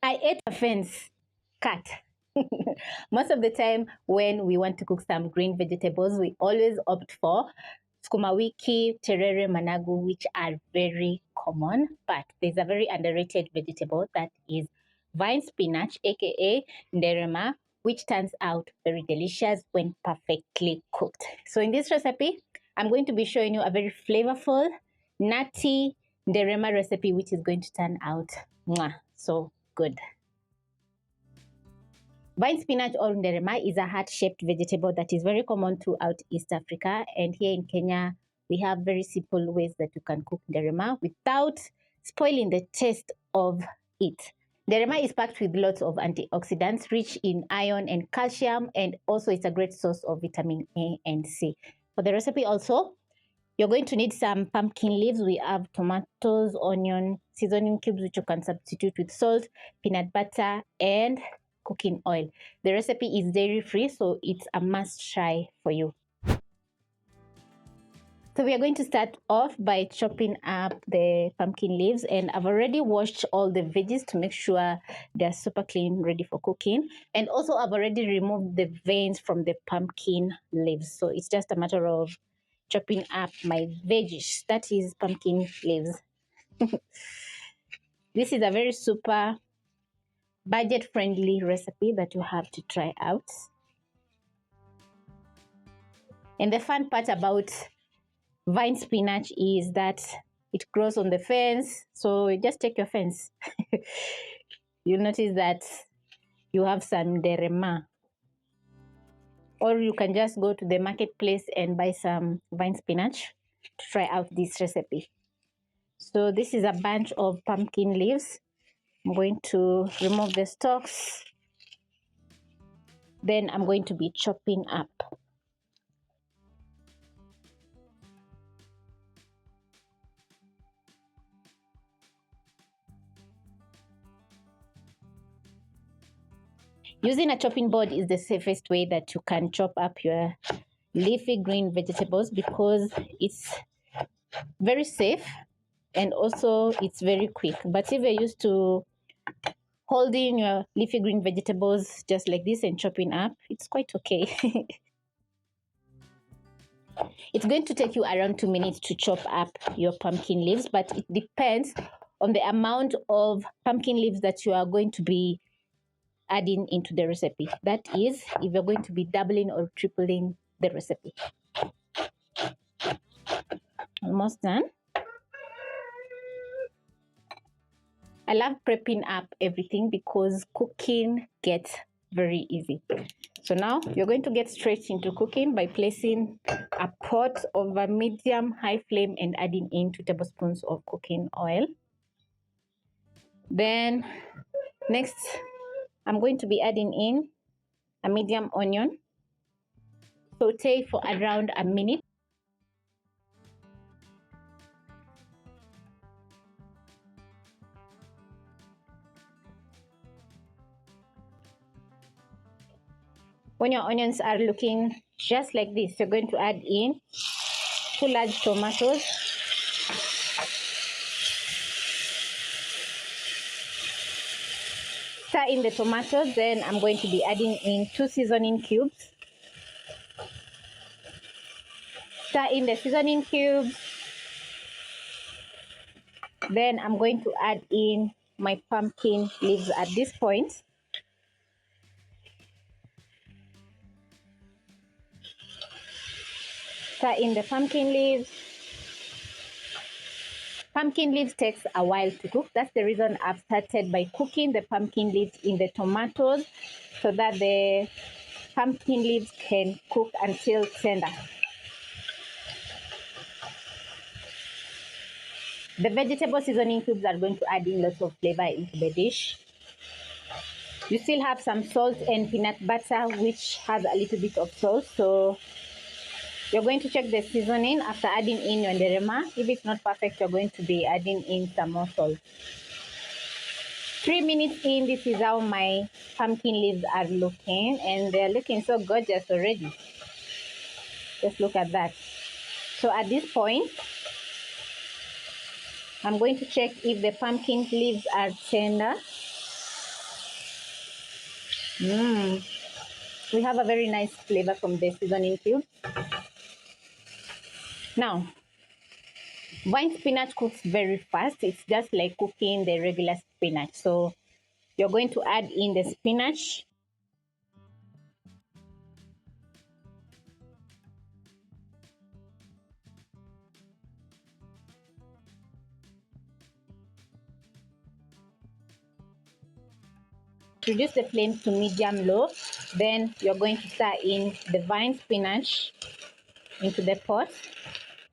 I ate a fence cut. Most of the time when we want to cook some green vegetables, we always opt for sukuma wiki, terere, managu, which are very common. But there's a very underrated vegetable that is vine spinach, aka nderema, which turns out very delicious when perfectly cooked. So in this recipe, I'm going to be showing you a very flavorful, nutty nderema recipe, which is going to turn out so good. Vine spinach or nderema is a heart-shaped vegetable that is very common throughout East Africa, and here in Kenya, we have very simple ways that you can cook nderema without spoiling the taste of it. Nderema is packed with lots of antioxidants, rich in iron and calcium, and also it's a great source of vitamin A and C. For the recipe also, you're going to need some pumpkin leaves. We have tomatoes, onion, seasoning cubes, which you can substitute with salt, peanut butter, and cooking oil. The recipe is dairy-free, so it's a must-try for you. So we are going to start off by chopping up the pumpkin leaves, and I've already washed all the veggies to make sure they're super clean, ready for cooking. And also I've already removed the veins from the pumpkin leaves, so it's just a matter of chopping up my veggies, that is pumpkin leaves. This is a very super budget-friendly recipe that you have to try out. And the fun part about vine spinach is that it grows on the fence, so you just take your fence. You'll notice that you have some nderema. Or you can just go to the marketplace and buy some vine spinach to try out this recipe. So this is a bunch of pumpkin leaves. I'm going to remove the stalks. Then I'm going to be chopping up. Using a chopping board is the safest way that you can chop up your leafy green vegetables, because it's very safe and also it's very quick. But if you're used to holding your leafy green vegetables just like this and chopping up, it's quite okay. It's going to take you around 2 minutes to chop up your pumpkin leaves, but it depends on the amount of pumpkin leaves that you are going to be adding into the recipe. That is, if you're going to be doubling or tripling the recipe. Almost done. I love prepping up everything because cooking gets very easy. So now you're going to get straight into cooking by placing a pot over medium-high flame and adding in 2 tablespoons of cooking oil. Then next, I'm going to be adding in a medium onion. Saute for around a minute. When your onions are looking just like this, you're going to add in 2 large tomatoes. Stir in the tomatoes, then I'm going to be adding in 2 seasoning cubes. Stir in the seasoning cubes. Then I'm going to add in my pumpkin leaves at this point. Stir in the pumpkin leaves. Pumpkin leaves takes a while to cook. That's the reason I've started by cooking the pumpkin leaves in the tomatoes, so that the pumpkin leaves can cook until tender. The vegetable seasoning cubes are going to add in lots of flavor into the dish. You still have some salt and peanut butter, which has a little bit of salt, so you're going to check the seasoning after adding in your nderema. If it's not perfect, you're going to be adding in some more salt. 3 minutes in, this is how my pumpkin leaves are looking, and they're looking so gorgeous already. Just look at that. So at this point, I'm going to check if the pumpkin leaves are tender. We have a very nice flavor from the seasoning cube. Now, vine spinach cooks very fast. It's just like cooking the regular spinach. So you're going to add in the spinach. Reduce the flame to medium low. Then you're going to stir in the vine spinach into the pot.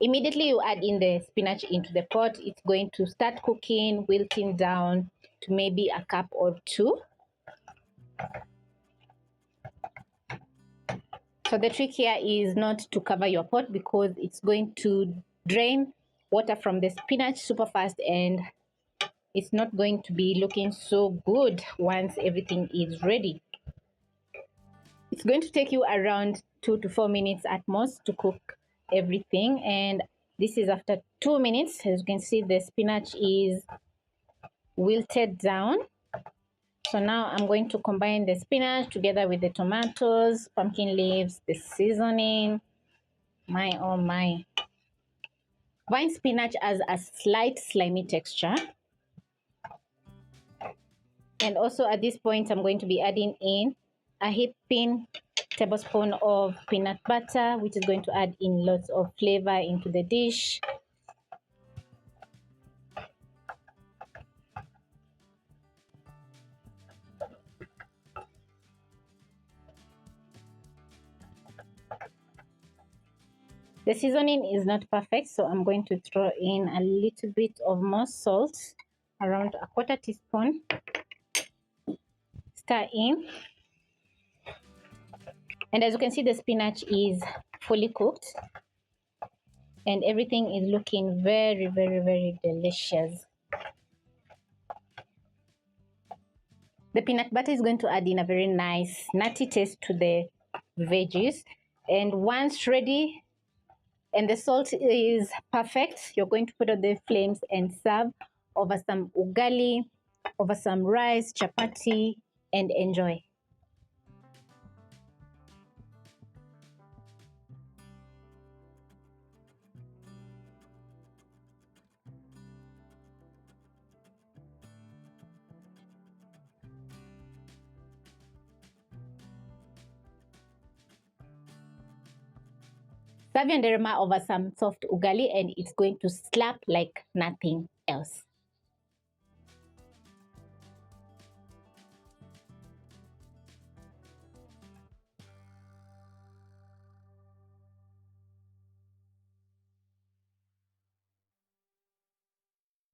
Immediately you add in the spinach into the pot, it's going to start cooking, wilting down to maybe a cup or two. So the trick here is not to cover your pot because it's going to drain water from the spinach super fast and it's not going to be looking so good once everything is ready. It's going to take you around 2 to 4 minutes at most to cook everything, and this is after 2 minutes. As you can see, the spinach is wilted down. So now I'm going to combine the spinach together with the tomatoes, pumpkin leaves, the seasoning. My oh my. Vine spinach has a slight slimy texture. And also at this point, I'm going to be adding in a heaping tablespoon of peanut butter, which is going to add in lots of flavor into the dish. The seasoning is not perfect, so I'm going to throw in a little bit of more salt, around a 1/4 teaspoon. Stir in. And as you can see, the spinach is fully cooked and everything is looking very, very, very delicious. The peanut butter is going to add in a very nice nutty taste to the veggies. And once ready and the salt is perfect, you're going to put on the flames and serve over some ugali, over some rice, chapati, and enjoy. Serve your nderema over some soft ugali and it's going to slap like nothing else.